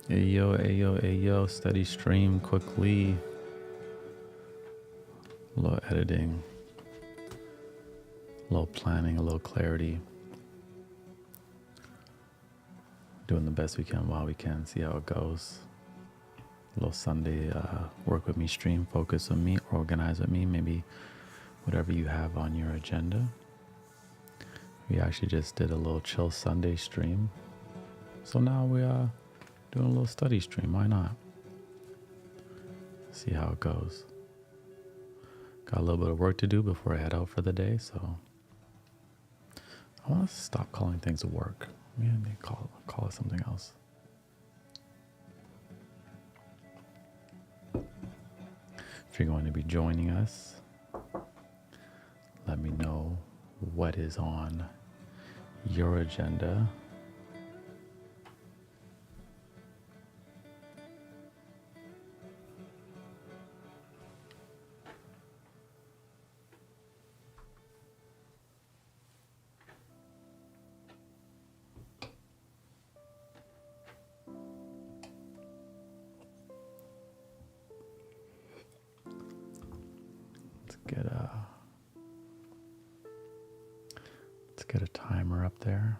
Hey yo, steady stream quickly. A little editing, a little planning, a little clarity. Doing the best we can while we can, see how it goes. A little Sunday work with me stream, focus with me, organize with me, maybe whatever you have on your agenda. We actually just did a little chill Sunday stream. So now we are doing a little study stream, why not? See how it goes. Got a little bit of work to do before I head out for the day, so I want to stop calling things work. Maybe call it something else. If you're going to be joining us, let me know what is on your agenda. Let's get a timer up there.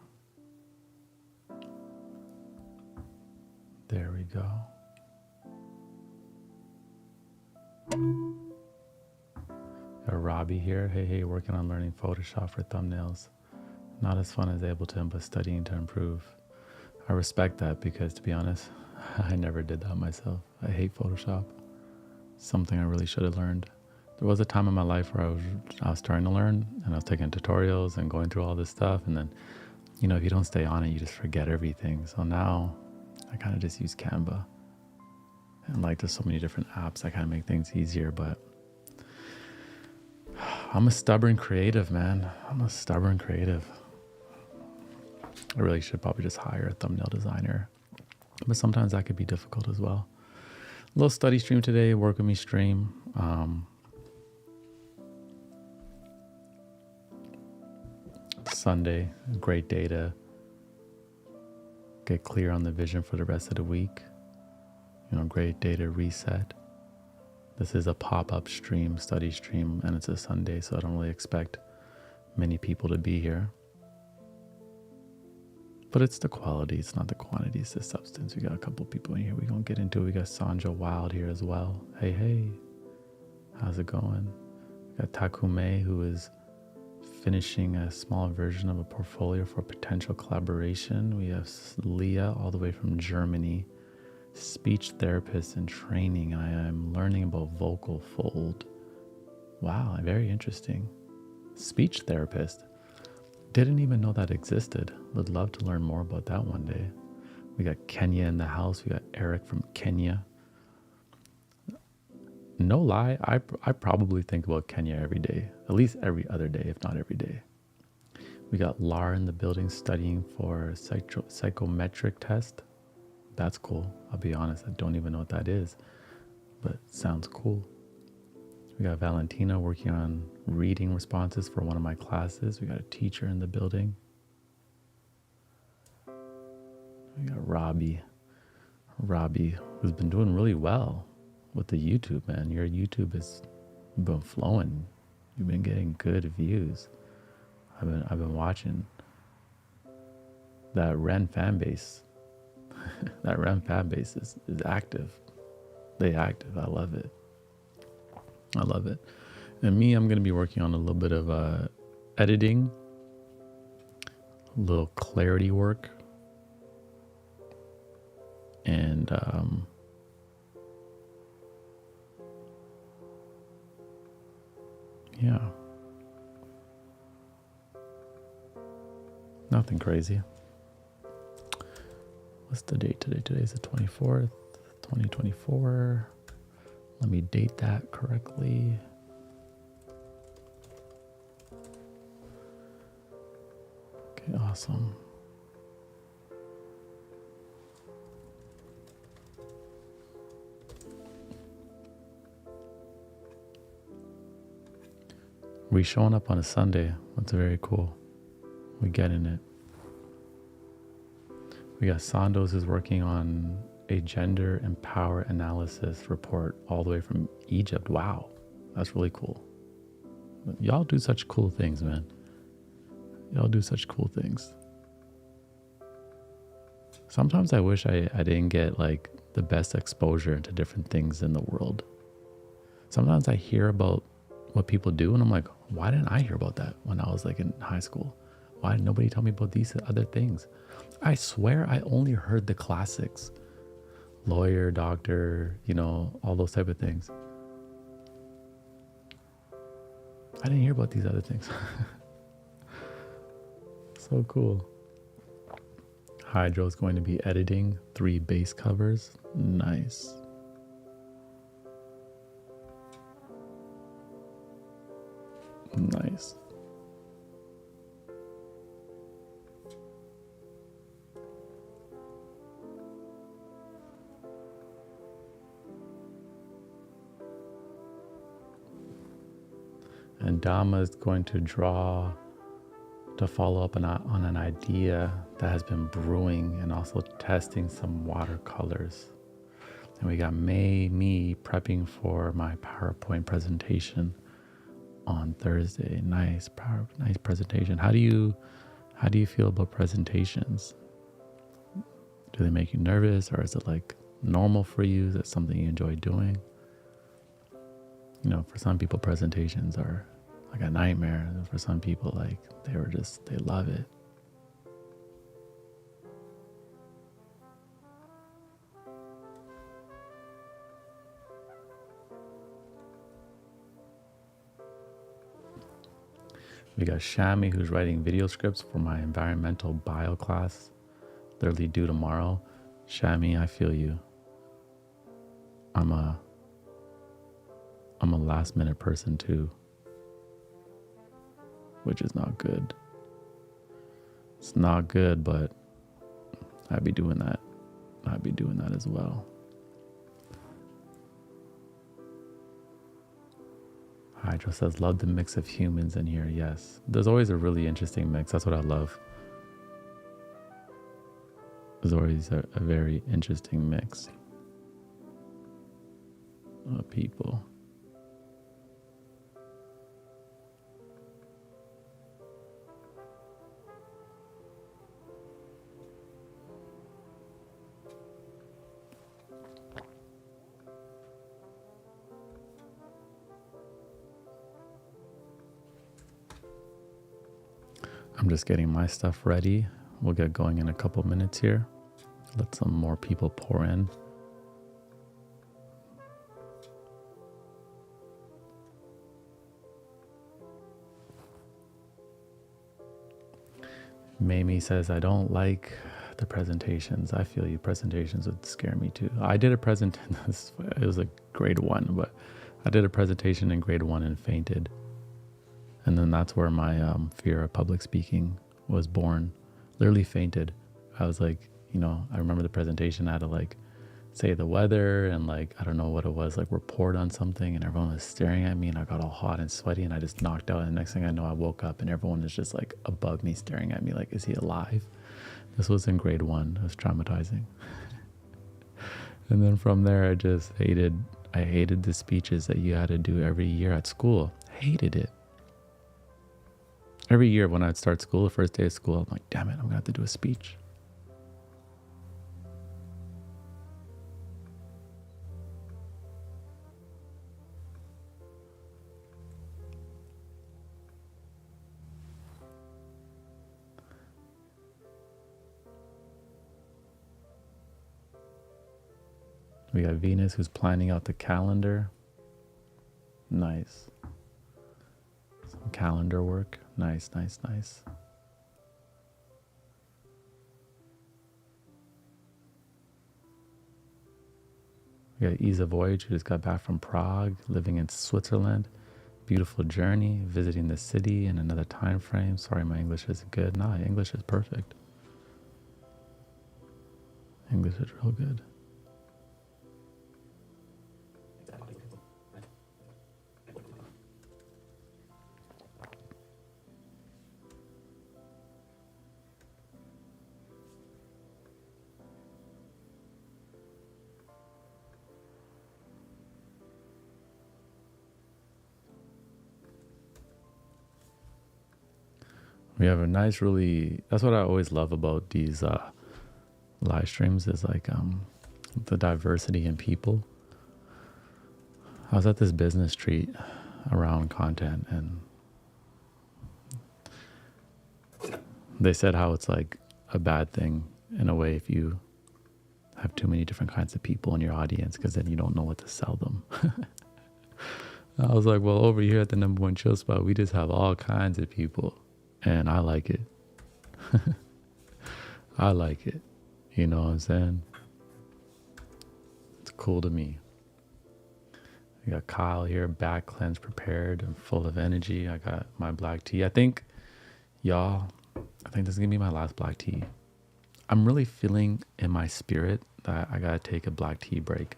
There we go. Got Robbie here. Hey, working on learning Photoshop for thumbnails. Not as fun as Ableton, but studying to improve. I respect that because, to be honest, I never did that myself. I hate Photoshop. Something I really should have learned. There was a time in my life where I was starting to learn, and I was taking tutorials and going through all this stuff, and then, you know, if you don't stay on it, you just forget everything. So now I kind of just use Canva. And like there's so many different apps that kind of make things easier, but I'm a stubborn creative, man. I'm a stubborn creative. I really should probably just hire a thumbnail designer, but sometimes that could be difficult as well. A little study stream today, work with me stream. Sunday, great day to get clear on the vision for the rest of the week. You know, great day to reset. This is a pop-up stream, study stream, and it's a Sunday, so I don't really expect many people to be here. But it's the quality, it's not the quantity, it's the substance. We got a couple people in here. We're going to get into it. We got Sandra Wild here as well. Hey. How's it going? We got Takume, who is finishing a small version of a portfolio for potential collaboration. We have Leah all the way from Germany, speech therapist in training, and I am learning about vocal fold. Wow, very interesting. Speech therapist. Didn't even know that existed. Would love to learn more about that one day. We got Kenya in the house. We got Eric from Kenya. No lie, I probably think about Kenya every day, at least every other day, if not every day. We got Lara in the building studying for psychometric test. That's cool. I'll be honest, I don't even know what that is, but it sounds cool. We got Valentina working on reading responses for one of my classes. We got a teacher in the building. We got Robbie, who's been doing really well with the YouTube, man. Your YouTube has been flowing. You've been getting good views. I've been watching that Ren fan base. That Ren fan base is active. They active. I love it. And me, I'm gonna be working on a little bit of editing, a little clarity work, and yeah, nothing crazy. What's the date today? Today's the 24th, 2024. Let me date that correctly. Okay, awesome. We showing up on a Sunday. That's very cool. We getting it. We got Sandoz who's working on a gender and power analysis report all the way from Egypt. Wow, that's really cool. Y'all do such cool things, man. Y'all do such cool things. Sometimes I wish I didn't get like the best exposure into different things in the world. Sometimes I hear about what people do and I'm like, why didn't I hear about that when I was like in high school? Why did nobody tell me about these other things? I swear I only heard the classics. Lawyer, doctor, you know, all those type of things. I didn't hear about these other things. So cool. Hydro's going to be editing 3 bass covers. Nice. Nice. And Dama is going to draw to follow up on an idea that has been brewing and also testing some watercolors. And we got me prepping for my PowerPoint presentation on Thursday. Nice presentation. How do you feel about presentations? Do they make you nervous, or is it like normal for you? Is it something you enjoy doing? You know, for some people presentations are like a nightmare. And for some people, like they love it. We got Shami, who's writing video scripts for my environmental bio class, literally due tomorrow. Shami, I feel you. I'm a last minute person too, which is not good. It's not good, but I'd be doing that. I'd be doing that as well. Hydra says, love the mix of humans in here. Yes, there's always a really interesting mix. That's what I love. There's always a very interesting mix of people. I'm just getting my stuff ready. We'll get going in a couple minutes here. Let some more people pour in. Mamie says, I don't like the presentations. I feel you. Presentations would scare me too. I did a presentation. It was a grade 1, but I did a presentation in grade 1 and fainted. And then that's where my fear of public speaking was born. Literally fainted. I was like, you know, I remember the presentation. I had to like say the weather and like, I don't know what it was, like report on something, and everyone was staring at me and I got all hot and sweaty and I just knocked out. And the next thing I know, I woke up and everyone is just like above me staring at me like, is he alive? This was in grade 1. It was traumatizing. And then from there, I hated the speeches that you had to do every year at school. Hated it. Every year when I'd start school, the first day of school, I'm like, damn it, I'm gonna have to do a speech. We got Venus, who's planning out the calendar. Nice. Some calendar work. Nice, nice, nice. We got Isa Voyage, who just got back from Prague, living in Switzerland. Beautiful journey, visiting the city in another time frame. Sorry, my English isn't good. Nah, English is perfect. English is real good. We have a nice, really, that's what I always love about these live streams is like the diversity in people. I was at this business street around content, and they said how it's like a bad thing in a way if you have too many different kinds of people in your audience, because then you don't know what to sell them. I was like, well, over here at the number one chill spot, we just have all kinds of people, and I like it. I like it. You know what I'm saying? It's cool to me. We got Kyle here, back cleanse prepared and full of energy. I got my black tea. I think this is gonna be my last black tea. I'm really feeling in my spirit that I gotta take a black tea break,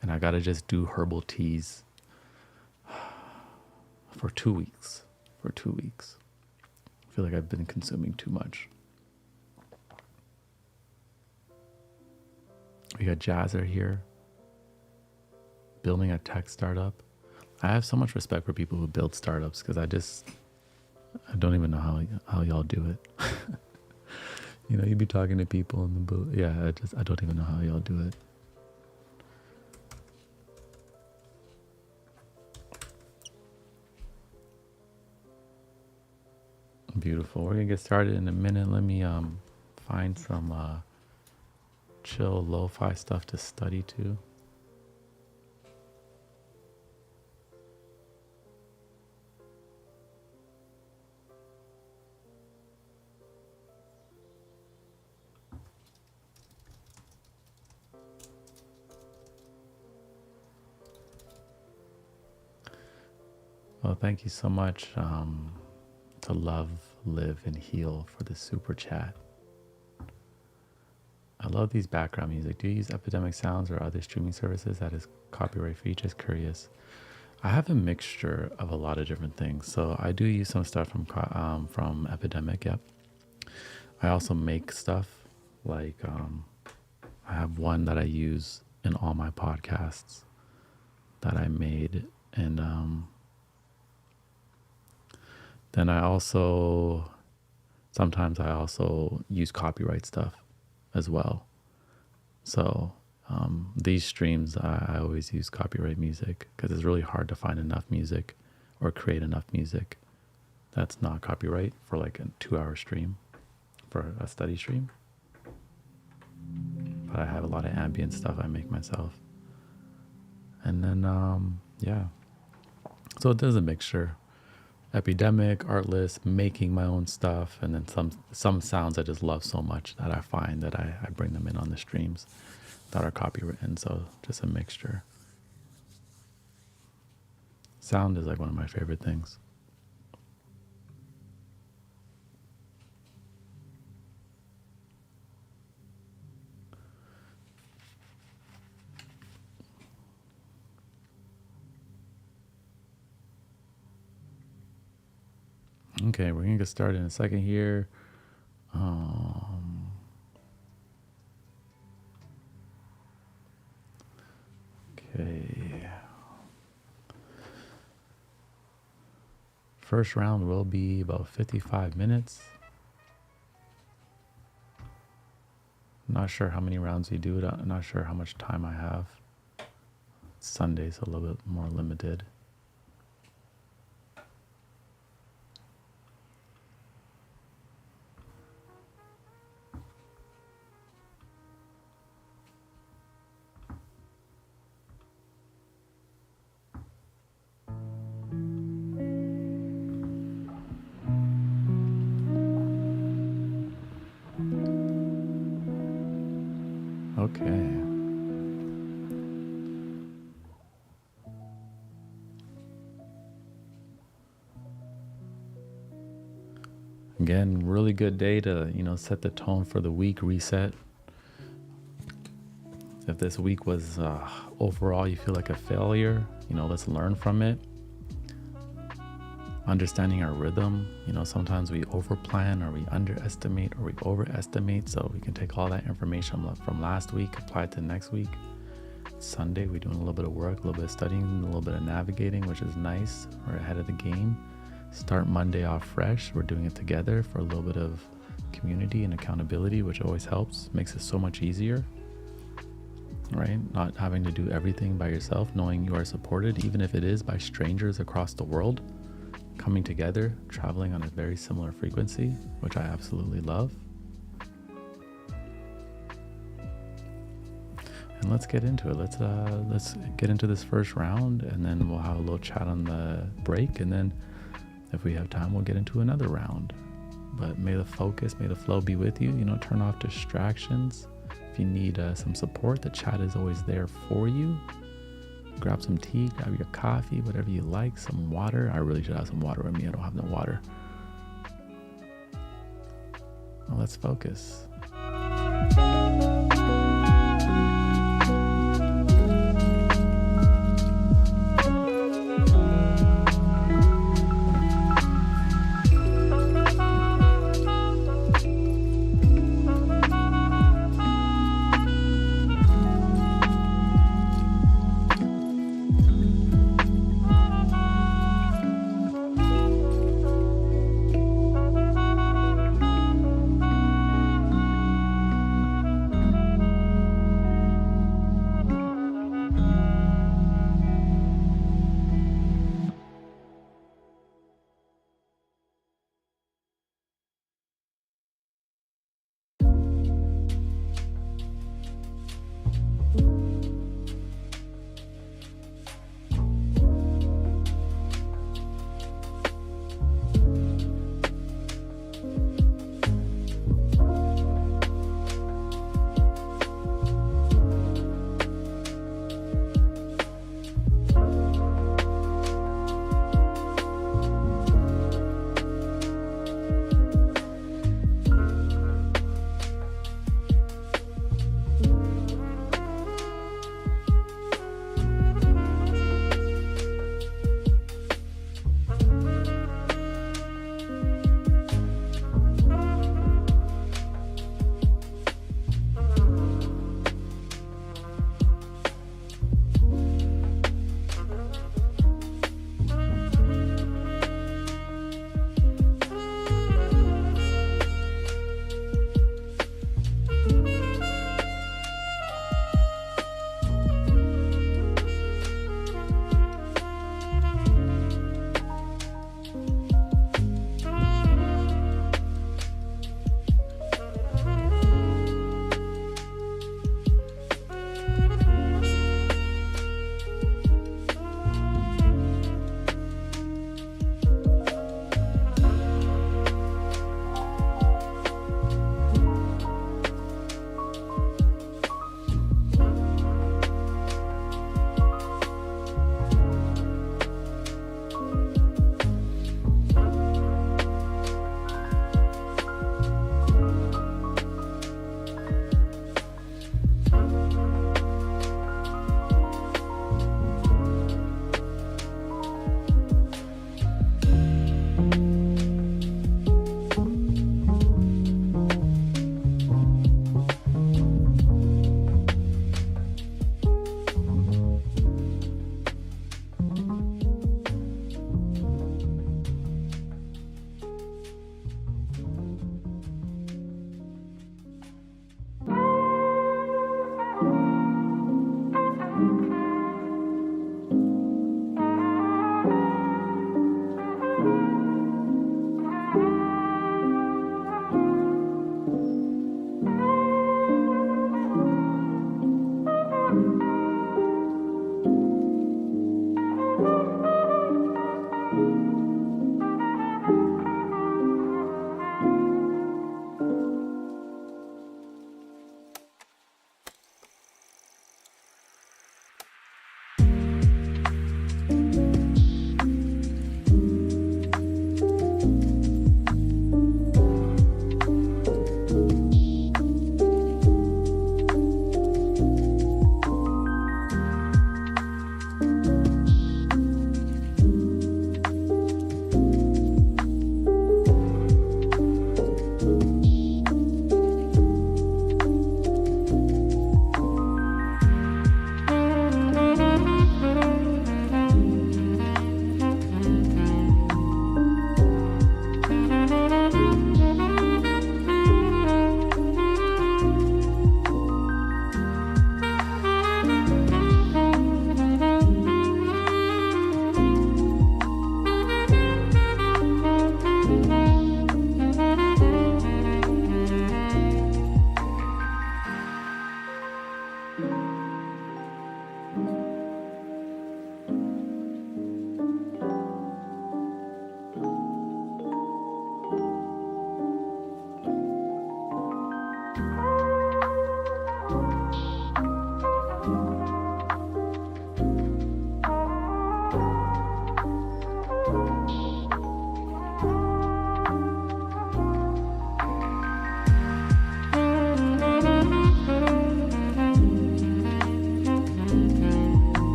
and I gotta just do herbal teas for 2 weeks. I feel like I've been consuming too much. We got Jazzer here, building a tech startup. I have so much respect for people who build startups, because I don't even know how y'all do it. You know, you be talking to people in the booth. Yeah, I don't even know how y'all do it. Beautiful. We're gonna get started in a minute. Let me find some chill lo-fi stuff to study to. Well, thank you so much to Love, Live, and Heal for the super chat. I love these background music. Do you use Epidemic Sounds or other streaming services that is copyright free? Just curious. I have a mixture of a lot of different things. So I do use some stuff from Epidemic, yep. I also make stuff like I have one that I use in all my podcasts that I made, and then sometimes I also use copyright stuff as well. So these streams, I always use copyright music, because it's really hard to find enough music or create enough music that's not copyright for like a 2-hour stream, for a study stream. But I have a lot of ambient stuff I make myself. And then, yeah. So it does a mixture. Epidemic, Artlist, making my own stuff, and then some sounds I just love so much that I find that I bring them in on the streams that are copywritten. So just a mixture. Sound is like one of my favorite things. Okay, we're gonna get started in a second here. Okay. First round will be about 55 minutes. Not sure how many rounds we do. I'm not sure how much time I have. It's Sunday, so a little bit more limited. Okay. Again, really good day to, set the tone for the week, reset. If this week was overall you feel like a failure, let's learn from it. Understanding our rhythm, sometimes we overplan or we underestimate or we overestimate. So we can take all that information from last week, apply it to next week. Sunday, we're doing a little bit of work, a little bit of studying, a little bit of navigating, which is nice. We're ahead of the game. start Monday off fresh. We're doing it together for a little bit of community and accountability, which always helps, makes it so much easier, right? Not having to do everything by yourself, knowing you are supported, even if it is by strangers across the world, coming together, traveling on a very similar frequency, which I absolutely love. And let's get into it. Let's get into this first round, and then we'll have a little chat on the break, and then if we have time, we'll get into another round. But may the focus, may the flow be with you. Turn off distractions. If you need some support, the chat is always there for you. Grab some tea, grab your coffee, whatever you like, some water. I really should have some water with me. I don't have no water. Well, let's focus.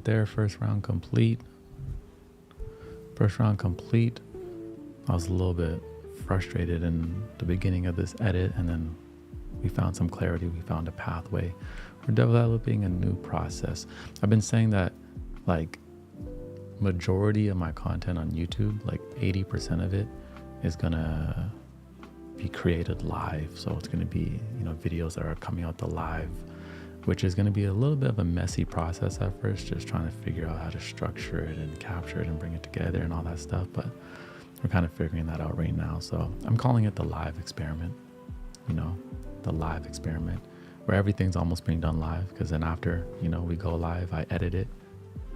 out there. First round complete. First round complete. I was a little bit frustrated in the beginning of this edit, and then we found some clarity. We found a pathway. We're developing a new process. I've been saying that, like, majority of my content on YouTube, like 80% of it is gonna be created live. So it's gonna be, videos that are coming out the live, which is gonna be a little bit of a messy process at first, just trying to figure out how to structure it and capture it and bring it together and all that stuff. But we're kind of figuring that out right now. So I'm calling it the live experiment, the live experiment, where everything's almost being done live. Because then after, we go live, I edit it.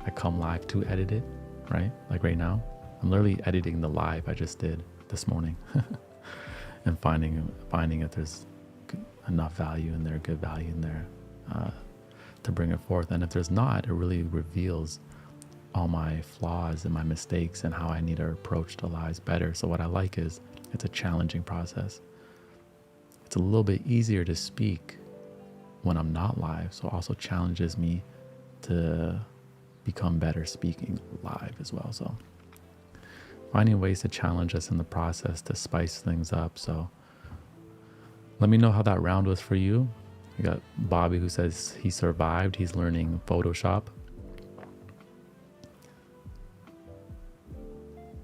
I come live to edit it, right? Like right now, I'm literally editing the live I just did this morning and finding if there's enough value in there, good value in there to bring it forth. And if there's not, it really reveals all my flaws and my mistakes and how I need to approach the lives better. So what I like is it's a challenging process. It's a little bit easier to speak when I'm not live. So it also challenges me to become better speaking live as well. So finding ways to challenge us in the process to spice things up. So let me know how that round was for you. You got Bobby who says he survived. He's learning Photoshop.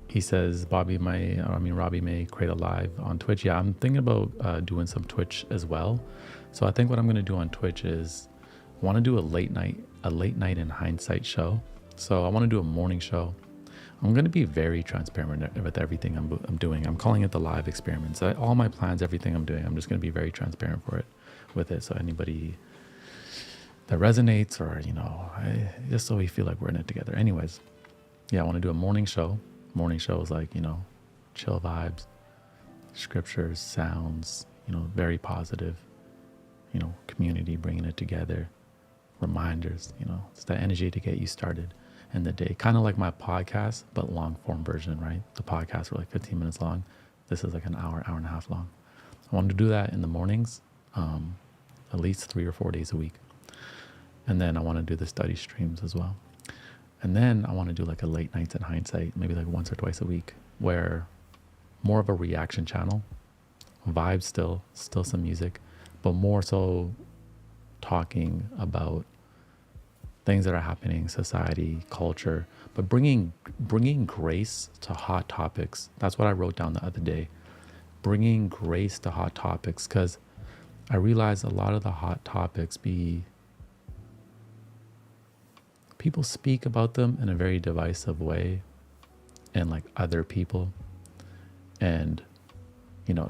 He says Robbie may create a live on Twitch. Yeah, I'm thinking about doing some Twitch as well. So I think what I'm going to do on Twitch is I want to do a late night in hindsight show. So I want to do a morning show. I'm going to be very transparent with everything I'm doing. I'm calling it the live experiment. So all my plans, everything I'm doing, I'm just going to be very transparent with it. So anybody that resonates or, just so we feel like we're in it together. Anyways, yeah, I want to do a morning show. Morning show is like, chill vibes, scriptures, sounds, very positive, community, bringing it together, reminders, it's that energy to get you started in the day. Kind of like my podcast, but long form version, right? The podcasts were like 15 minutes long. This is like an hour and a half long. I wanted to do that in the mornings, at least 3 or 4 days a week. And then I want to do the study streams as well. And then I want to do like a late nights in hindsight, maybe like once or twice a week, where more of a reaction channel, vibes still some music, but more so talking about things that are happening, society, culture, but bringing grace to hot topics. That's what I wrote down the other day. Bringing grace to hot topics, because I realized a lot of the hot topics people speak about them in a very divisive way and like other people and,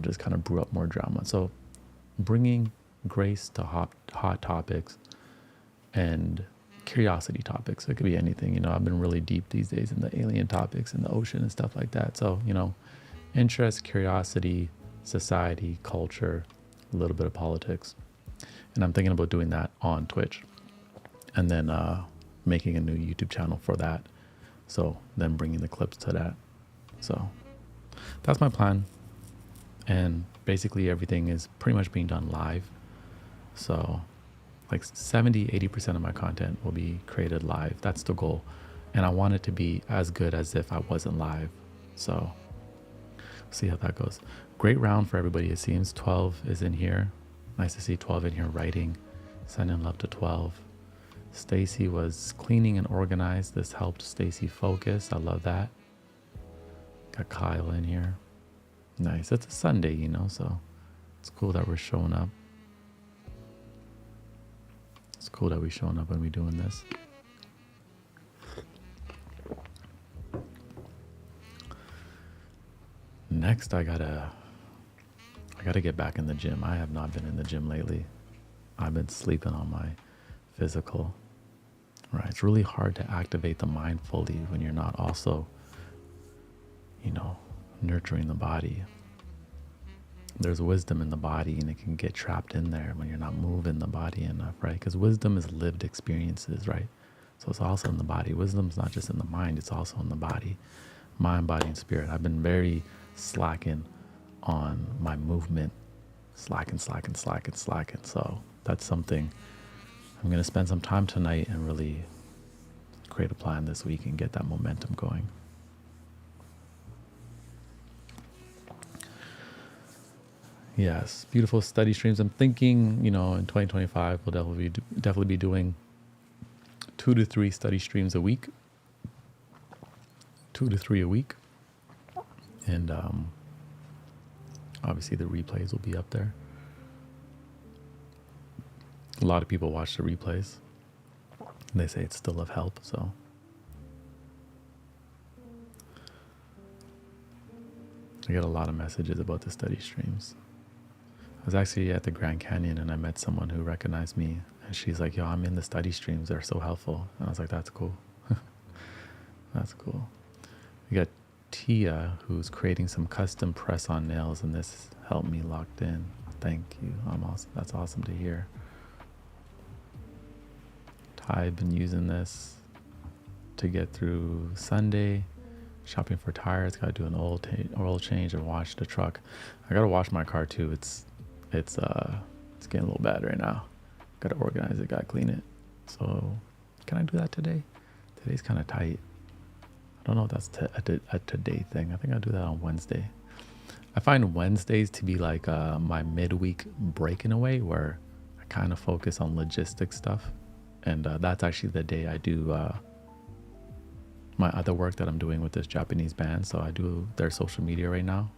just kind of brew up more drama. So bringing grace to hot topics and curiosity topics. It could be anything. I've been really deep these days in the alien topics and the ocean and stuff like that. So, interest, curiosity, society, culture, a little bit of politics. And I'm thinking about doing that on Twitch. And then, making a new YouTube channel for that. So then bringing the clips to that. So that's my plan. And basically everything is pretty much being done live. So like 70-80% of my content will be created live. That's the goal. And I want it to be as good as if I wasn't live. So see how that goes. Great round for everybody, it seems. 12 is in here. Nice to see 12 in here writing. Sending love to 12. Stacy was cleaning and organized. This helped Stacy focus. I love that. Got Kyle in here. Nice. It's a Sunday, so it's cool that we're showing up. It's cool that we're showing up when we're doing this. Next, I gotta get back in the gym. I have not been in the gym lately. I've been sleeping on my physical. Right. It's really hard to activate the mind fully when you're not also, nurturing the body. There's wisdom in the body and it can get trapped in there when you're not moving the body enough, right? Because wisdom is lived experiences, right? So it's also in the body. Wisdom's not just in the mind, it's also in the body. Mind, body, and spirit. I've been very slacking on my movement. Slacking. So that's something I'm going to spend some time tonight and really create a plan this week and get that momentum going. Yes, beautiful study streams. I'm thinking, in 2025, we'll definitely be doing 2 to 3 study streams a week. 2 to 3 a week. And obviously the replays will be up there. A lot of people watch the replays. And they say it's still of help, so. I get a lot of messages about the study streams. I was actually at the Grand Canyon and I met someone who recognized me, and she's like, yo, I'm in the study streams. They're so helpful. And I was like, that's cool. That's cool. We got Tia, who's creating some custom press-on nails, and this helped me locked in. Thank you. That's awesome to hear. I've been using this to get through Sunday. Shopping for tires. Got to do an oil change and wash the truck. I got to wash my car too. It's getting a little bad right now. Got to organize it. Got to clean it. So can I do that today? Today's kind of tight. I don't know if that's a today thing. I think I'll do that on Wednesday. I find Wednesdays to be like my midweek break in a way, where I kind of focus on logistic stuff. And that's actually the day I do my other work that I'm doing with this Japanese band. So I do their social media right now,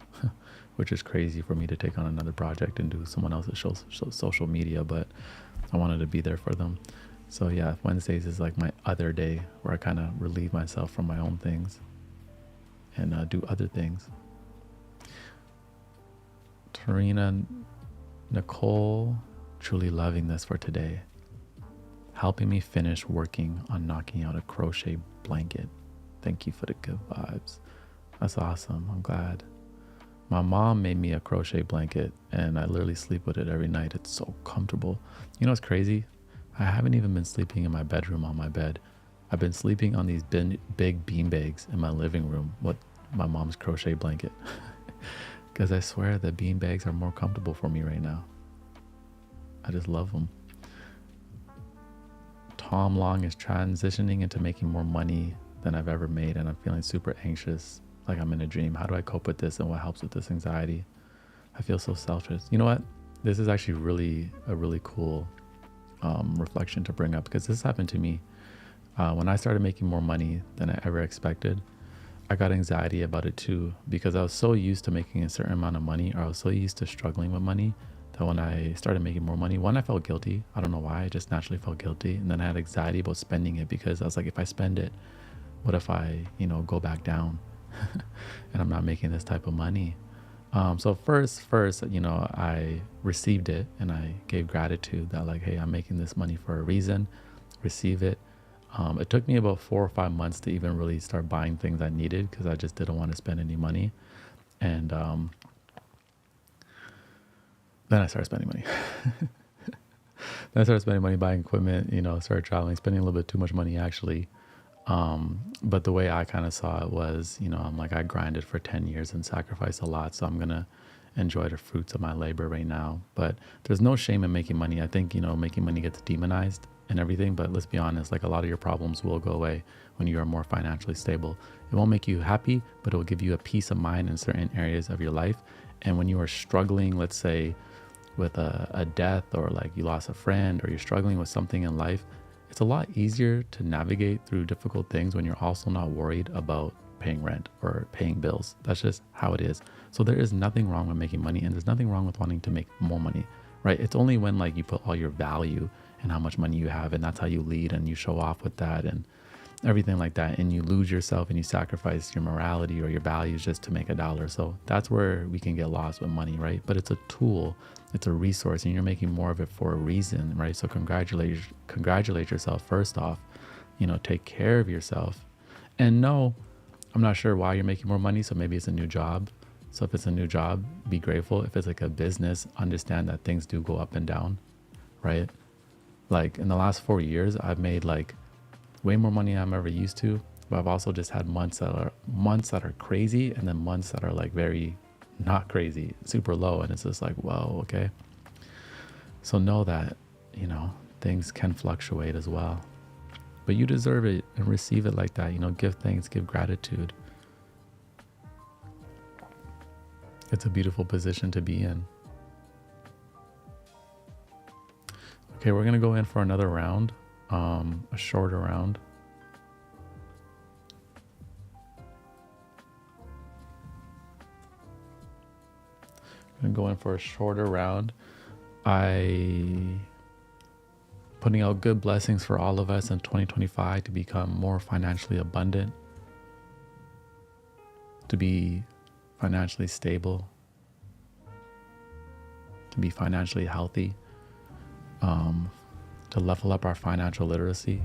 which is crazy for me to take on another project and do someone else's social media, but I wanted to be there for them. So yeah, Wednesdays is like my other day where I kind of relieve myself from my own things and do other things. Tarina Nicole, truly loving this for today. Helping me finish working on knocking out a crochet blanket. Thank you for the good vibes. That's awesome. I'm glad. My mom made me a crochet blanket and I literally sleep with it every night. It's so comfortable. You know what's crazy? I haven't even been sleeping in my bedroom on my bed. I've been sleeping on these big bean bags in my living room with my mom's crochet blanket. Because I swear that bean bags are more comfortable for me right now. I just love them. Tom Long is transitioning into making more money than I've ever made, and I'm feeling super anxious, like I'm in a dream. How do I cope with this, and what helps with this anxiety? I feel so selfish. You know what? This is actually a really cool reflection to bring up, because this happened to me when I started making more money than I ever expected. I got anxiety about it too, because I was so used to making a certain amount of money, or I was so used to struggling with money, that when I started making more money, one, I felt guilty. I don't know why, I just naturally felt guilty. And then I had anxiety about spending it, because I was like, if I spend it, what if I, go back down and I'm not making this type of money? So first, I received it and I gave gratitude that like, hey, I'm making this money for a reason, receive it. It took me about 4 or 5 months to even really start buying things I needed, because I just didn't want to spend any money. And then I started spending money. Then I started spending money buying equipment, started traveling, spending a little bit too much money actually. But the way I kind of saw it was, I'm like, I grinded for 10 years and sacrificed a lot. So I'm going to enjoy the fruits of my labor right now. But there's no shame in making money. I think, making money gets demonized and everything. But let's be honest, like a lot of your problems will go away when you are more financially stable. It won't make you happy, but it will give you a peace of mind in certain areas of your life. And when you are struggling, let's say with a death, or like you lost a friend, or you're struggling with something in life, it's a lot easier to navigate through difficult things when you're also not worried about paying rent or paying bills. That's just how it is. So there is nothing wrong with making money, and there's nothing wrong with wanting to make more money, right? It's only when like you put all your value and how much money you have, and that's how you lead, and you show off with that and everything like that, and you lose yourself and you sacrifice your morality or your values just to make $1. So that's where we can get lost with money, right? But it's a tool, it's a resource, and you're making more of it for a reason, right? So congratulate yourself first off, take care of yourself. And no, I'm not sure why you're making more money, so maybe it's a new job. So if it's a new job, be grateful. If it's like a business, understand that things do go up and down, right? Like in the last 4 years, I've made like way more money than I'm ever used to, but I've also just had months that are crazy, and then months that are like very not crazy, super low, and it's just like, whoa, okay. So know that things can fluctuate as well. But you deserve it, and receive it like that. You know, give thanks, give gratitude. It's a beautiful position to be in. Okay, we're gonna go in for another round, a shorter round. I'm gonna go in for a shorter round. Putting out good blessings for all of us in 2025 to become more financially abundant, to be financially stable, to be financially healthy, to level up our financial literacy.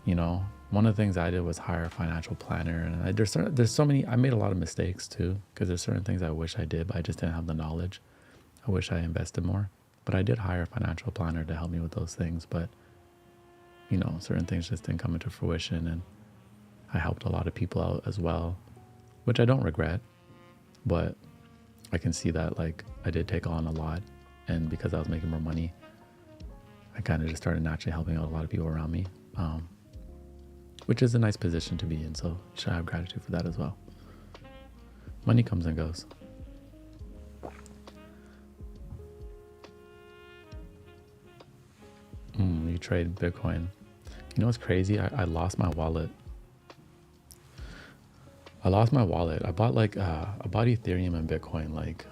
You know, one of the things I did was hire a financial planner, and there's so many. I made a lot of mistakes too, because there's certain things I wish I did, but I just didn't have the knowledge. I wish I invested more. But I did hire a financial planner to help me with those things. But, you know, certain things just didn't come into fruition. And I helped a lot of people out as well, which I don't regret. But I can see that, like, I did take on a lot. And because I was making more money, I kind of just started naturally helping out a lot of people around me, which is a nice position to be in. So you should have gratitude for that as well. Money comes and goes. You trade Bitcoin. You know what's crazy? I lost my wallet. I bought Ethereum and Bitcoin like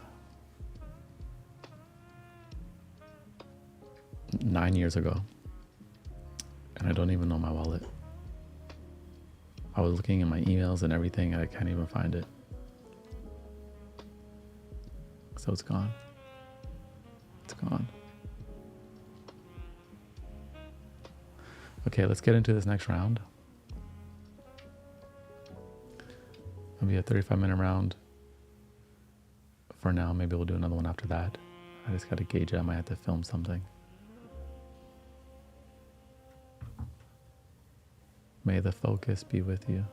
9 years ago. And I don't even know my wallet. I was looking in my emails and everything. I can't even find it. So it's gone. It's gone. Okay, let's get into this next round. It'll be a 35-minute round for now. Maybe we'll do another one after that. I just got to gauge it. I might have to film something. May the focus be with you.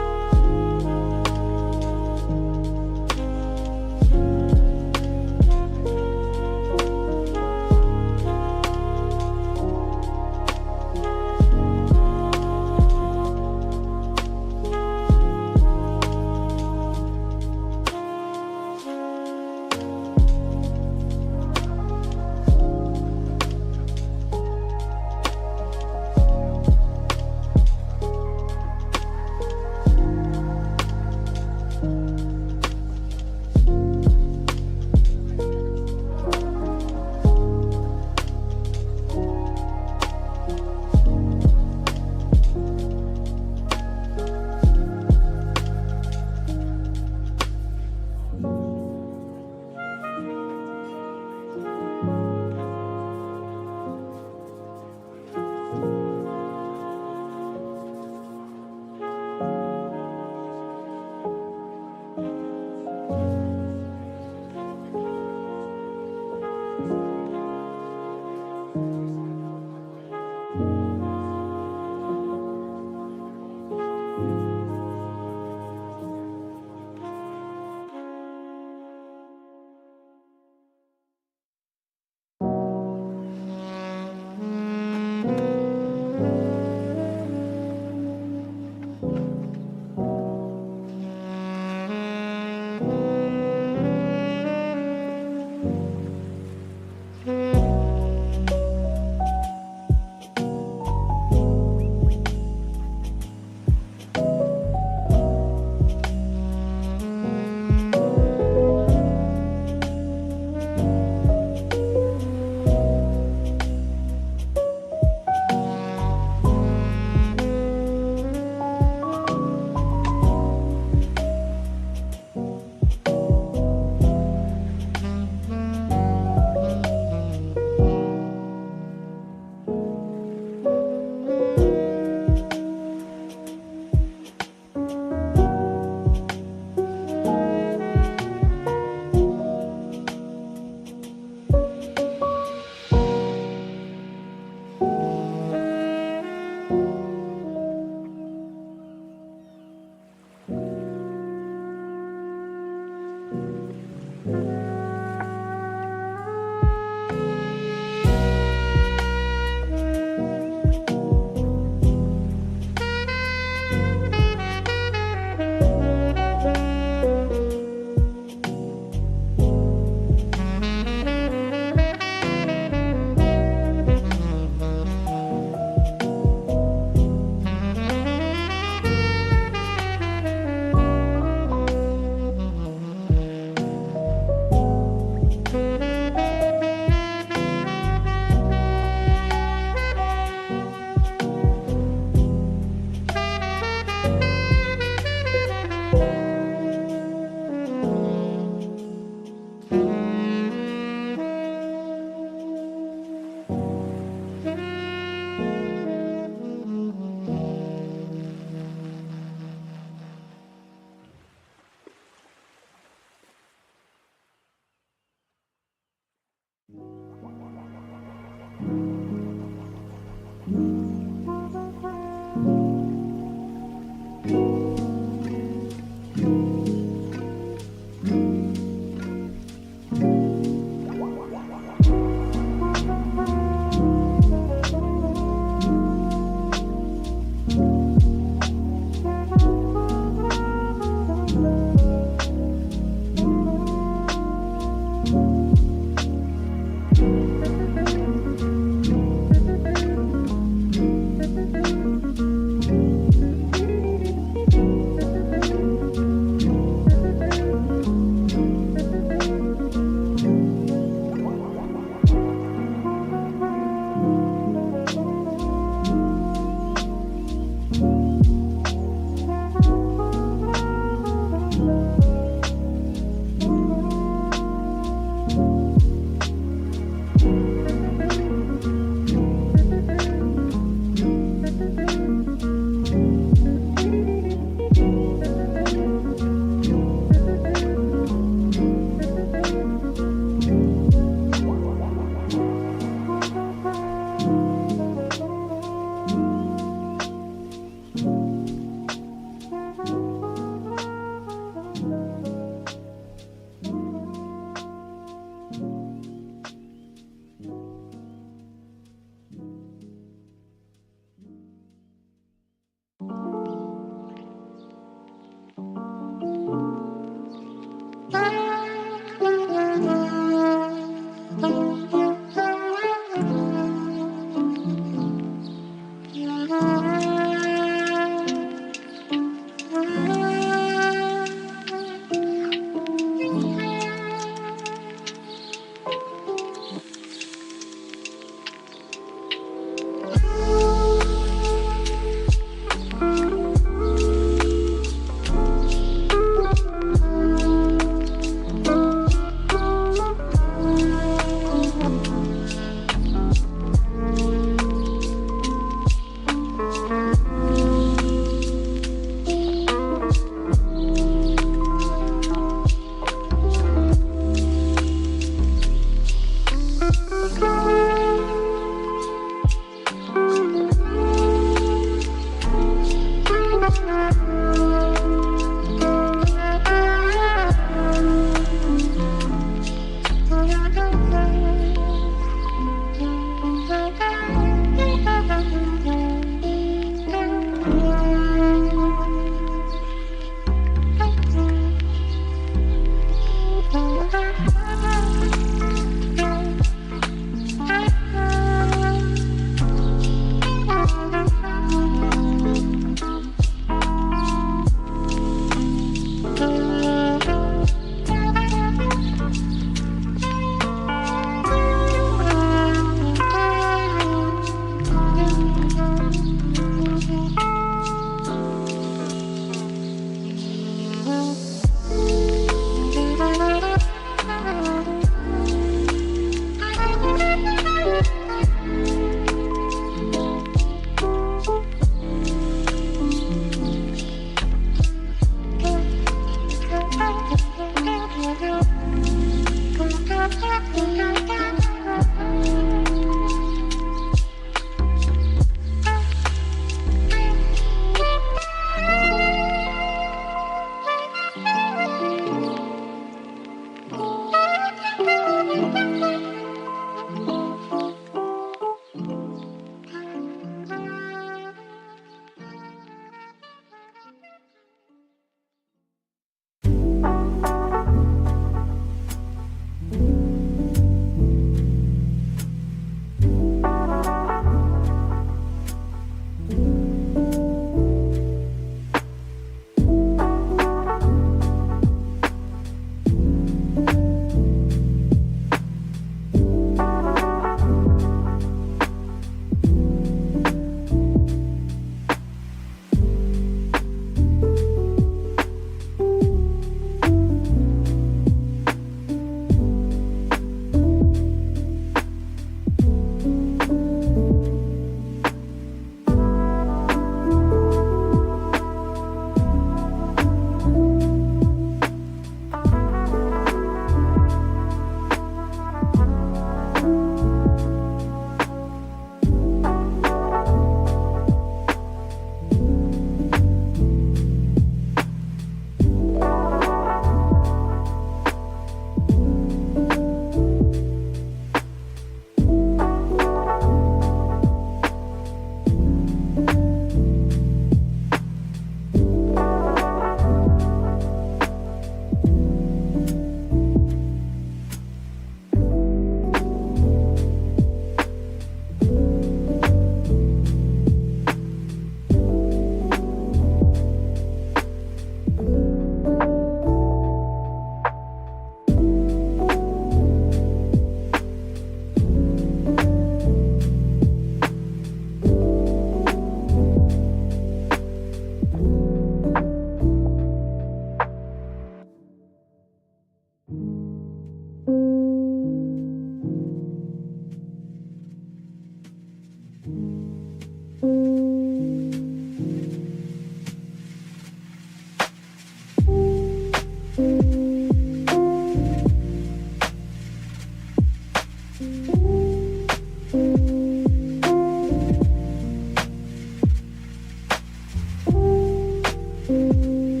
Blessings,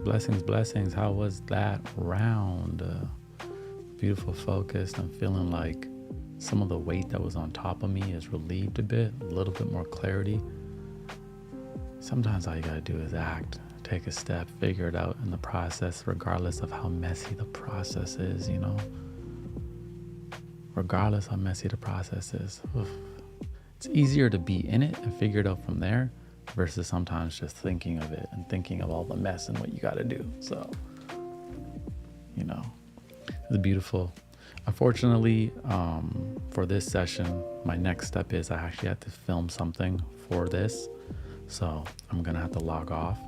blessings, blessings. How was that round? Beautiful, focused. I'm feeling like some of the weight that was on top of me is relieved a bit, a little bit more clarity. Sometimes all you gotta do is act, take a step, figure it out in the process, regardless of how messy the process is, you know? Regardless how messy the process is. Oof. It's easier to be in it and figure it out from there versus sometimes just thinking of it and thinking of all the mess and what you gotta do. So, you know, it's beautiful. Unfortunately, for this session, my next step is I actually have to film something for this. So I'm gonna have to log off,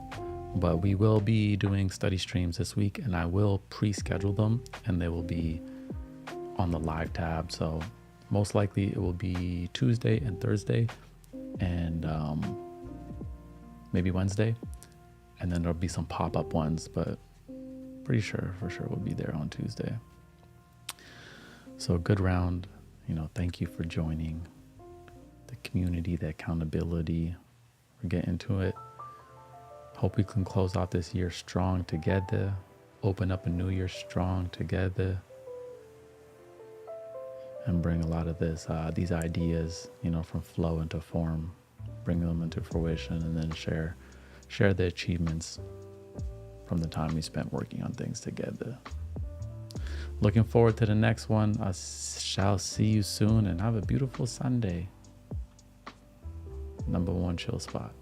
but we will be doing study streams this week and I will pre-schedule them and they will be on the live tab. So most likely it will be Tuesday and Thursday and maybe Wednesday. And then there'll be some pop-up ones, but pretty sure for sure we'll be there on Tuesday. So a good round, you know, thank you for joining the community, the accountability. We're getting to it. Hope we can close out this year strong together, open up a new year strong together, and bring a lot of these ideas, you know, from flow into form, bring them into fruition, and then share the achievements from the time we spent working on things together. Looking forward to the next one. I shall see you soon and have a beautiful Sunday. #1 chill spot.